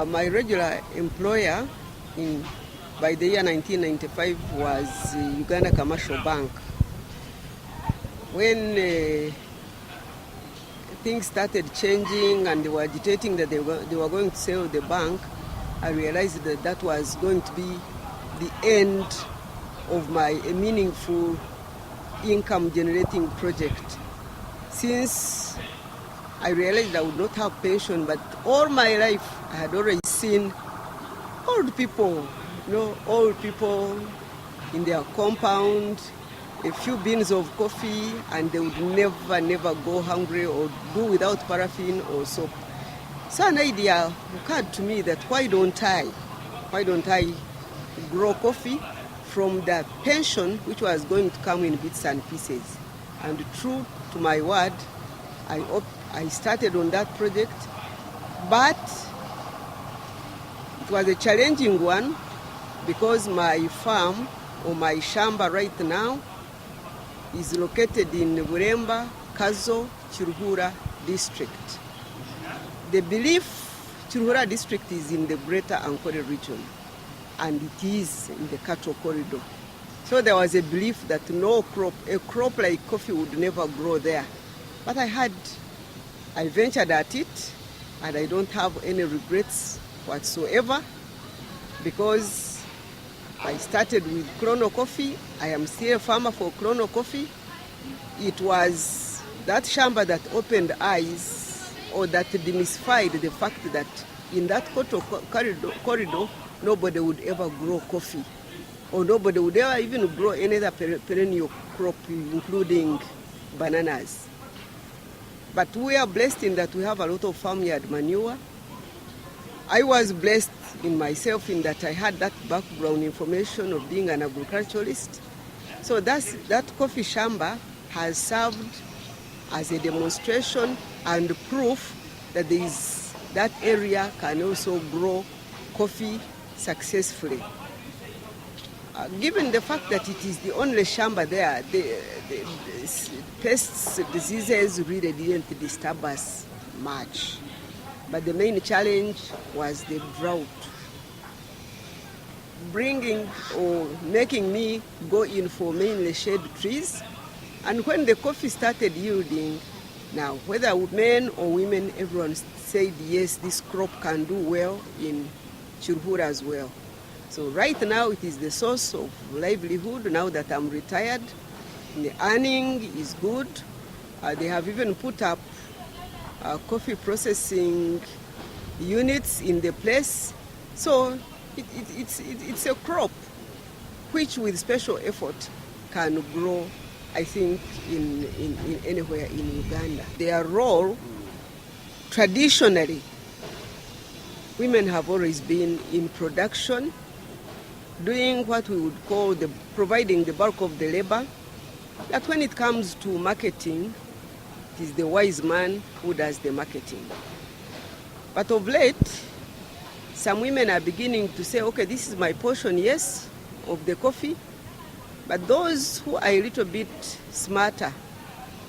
My regular employer by the year 1995 was Uganda Commercial Bank. When things started changing and they were agitating that they were going to sell the bank, I realized that that was going to be the end of my meaningful income generating project. Since I realized I would not have pension, but all my life I had already seen old people, old people in their compound, a few beans of coffee, and they would never go hungry or do without paraffin or soap. So an idea occurred to me that why don't I grow coffee from the pension which was going to come in bits and pieces. And true to my word, I started on that project, but it was a challenging one because my farm or my shamba right now is located in Buremba, Kazo, Kiruhura district. The belief Kiruhura district is in the greater Ankole region, and it is in the cattle corridor. So there was a belief that a crop like coffee would never grow there. But I ventured at it, and I don't have any regrets whatsoever, because I started with Chrono Coffee. I am still a farmer for Chrono Coffee. It was that shamba that opened eyes, or that demystified the fact that in that corridor, nobody would ever grow coffee, or nobody would ever even grow any other perennial crop, including bananas. But we are blessed in that we have a lot of farmyard manure. I was blessed in myself in that I had that background information of being an agriculturalist. So that coffee shamba has served as a demonstration and proof that that area can also grow coffee successfully. Given the fact that it is the only shamba there, the pests, diseases really didn't disturb us much. But the main challenge was the drought, bringing or making me go in for mainly shade trees. And when the coffee started yielding, now whether men or women, everyone said, yes, this crop can do well in Kiruhura as well. So right now it is the source of livelihood now that I'm retired. The earning is good. They have even put up coffee processing units in the place. So it's a crop which with special effort can grow, I think, in anywhere in Uganda. Their role, traditionally, women have always been in production, doing what we would call providing the bulk of the labor. That when it comes to marketing, it is the wise man who does the marketing. But of late, some women are beginning to say, okay, this is my portion, yes, of the coffee. But those who are a little bit smarter,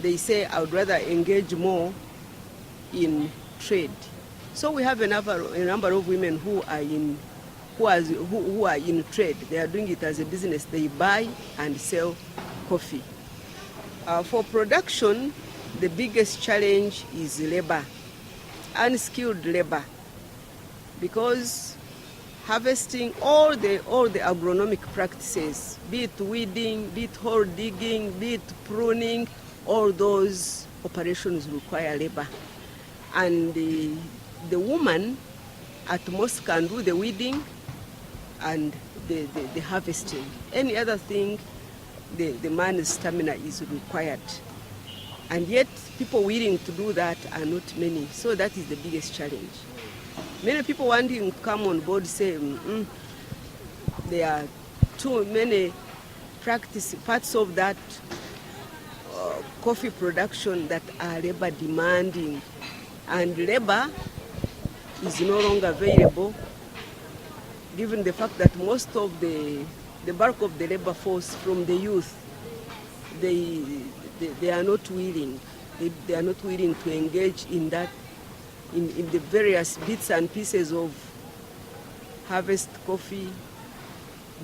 they say, I would rather engage more in trade. So we have a number of women who are in trade. They are doing it as a business. They buy and sell coffee. For production, the biggest challenge is labor, unskilled labor, because harvesting all the agronomic practices, be it weeding, be it hole digging, be it pruning, all those operations require labor. And the woman at most can do the weeding and the harvesting. Any other thing, the man's stamina is required. And yet, people willing to do that are not many. So that is the biggest challenge. Many people wanting to come on board say, there are too many parts of that coffee production that are labor demanding. And labor is no longer available, given the fact that most of the bulk of the labor force from the youth, they are not willing. They are not willing to engage in that, in the various bits and pieces of harvest coffee,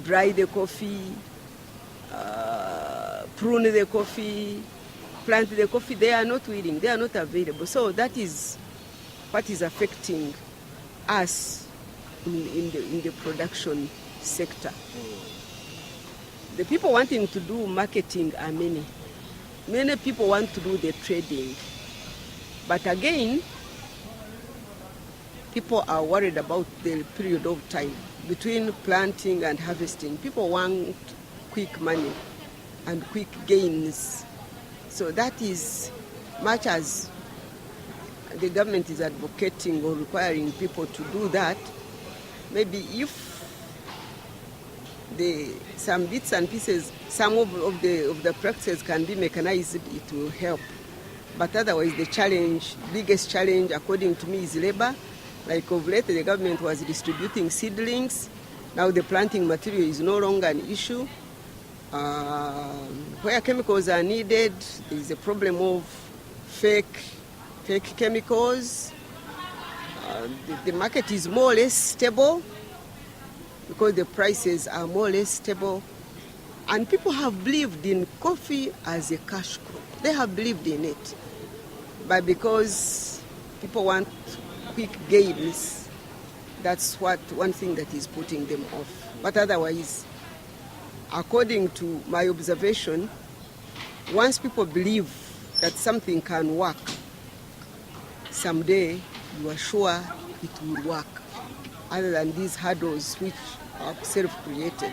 dry the coffee, prune the coffee, plant the coffee. They are not willing, they are not available. So that is what is affecting us in the production sector. The people wanting to do marketing are many. Many people want to do the trading. But again, people are worried about the period of time between planting and harvesting. People want quick money and quick gains. So that is much as the government is advocating or requiring people to do that. Maybe if some bits and pieces, some of the practices can be mechanized, it will help. But otherwise, the biggest challenge, according to me, is labor. Like of late, the government was distributing seedlings. Now the planting material is no longer an issue. Where chemicals are needed, there is a problem of fake chemicals. The market is more or less stable because the prices are more or less stable. And people have believed in coffee as a cash crop. They have believed in it. But because people want quick gains, that's one thing that is putting them off. But otherwise, according to my observation, once people believe that something can work, someday you are sure it will work, other than these hurdles which are self-created.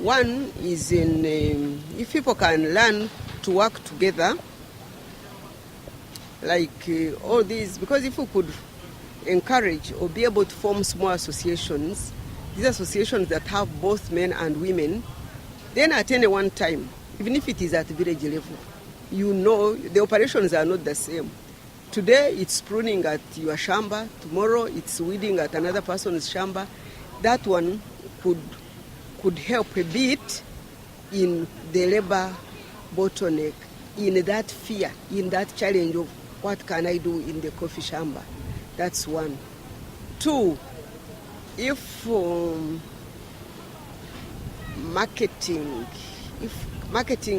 One is if people can learn to work together, like all these, because if we could encourage or be able to form small associations, these associations that have both men and women, then at any one time, even if it is at village level, you know the operations are not the same. Today it's pruning at your shamba, tomorrow it's weeding at another person's shamba. That one could help a bit in the labor bottleneck, in that fear, in that challenge of what can I do in the coffee shamba. That's one. Two, if marketing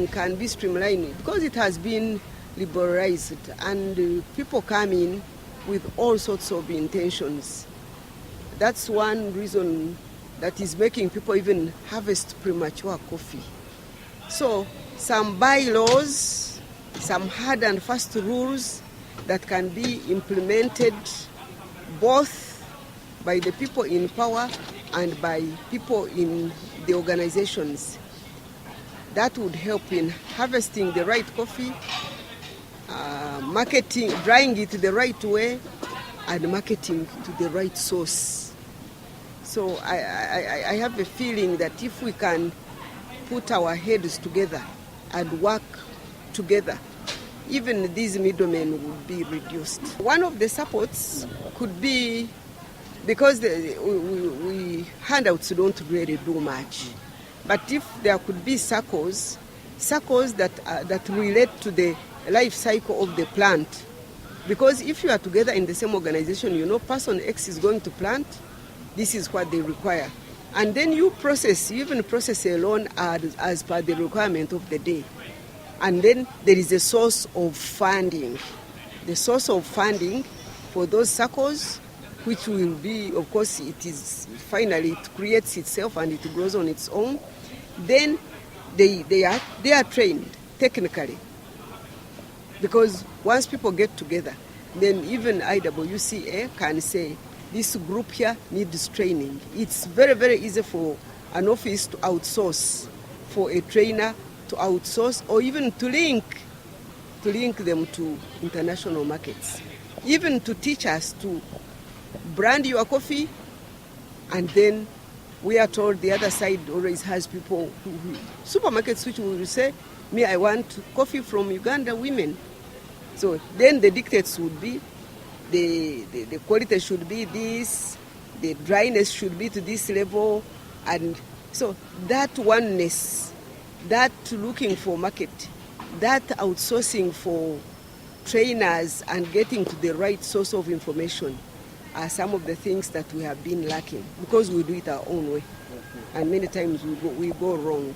can be streamlined, because it has been liberalized and people come in with all sorts of intentions. That's one reason that is making people even harvest premature coffee. So some bylaws, some hard and fast rules that can be implemented both by the people in power and by people in the organizations. That would help in harvesting the right coffee, marketing, drying it the right way, and marketing to the right source. So I have a feeling that if we can put our heads together and work together, even these middlemen would be reduced. One of the supports could be, because we handouts don't really do much, but if there could be circles that relate to the life cycle of the plant, because if you are together in the same organization, you know person X is going to plant, this is what they require. And then you even process a loan as per the requirement of the day. And then there is a source of funding. The source of funding for those circles, which will be, of course, it creates itself and it grows on its own. Then they are trained technically. Because once people get together, then even IWCA can say, this group here needs training. It's very, very easy for an office to outsource, for a trainer to outsource, or even to link them to international markets. Even to teach us to brand your coffee, and then we are told the other side always has people supermarkets which will say, me, I want coffee from Uganda women. So then the dictates would be, the quality should be this, the dryness should be to this level, and so that oneness, that looking for market, that outsourcing for trainers and getting to the right source of information, are some of the things that we have been lacking because we do it our own way. And many times we go wrong.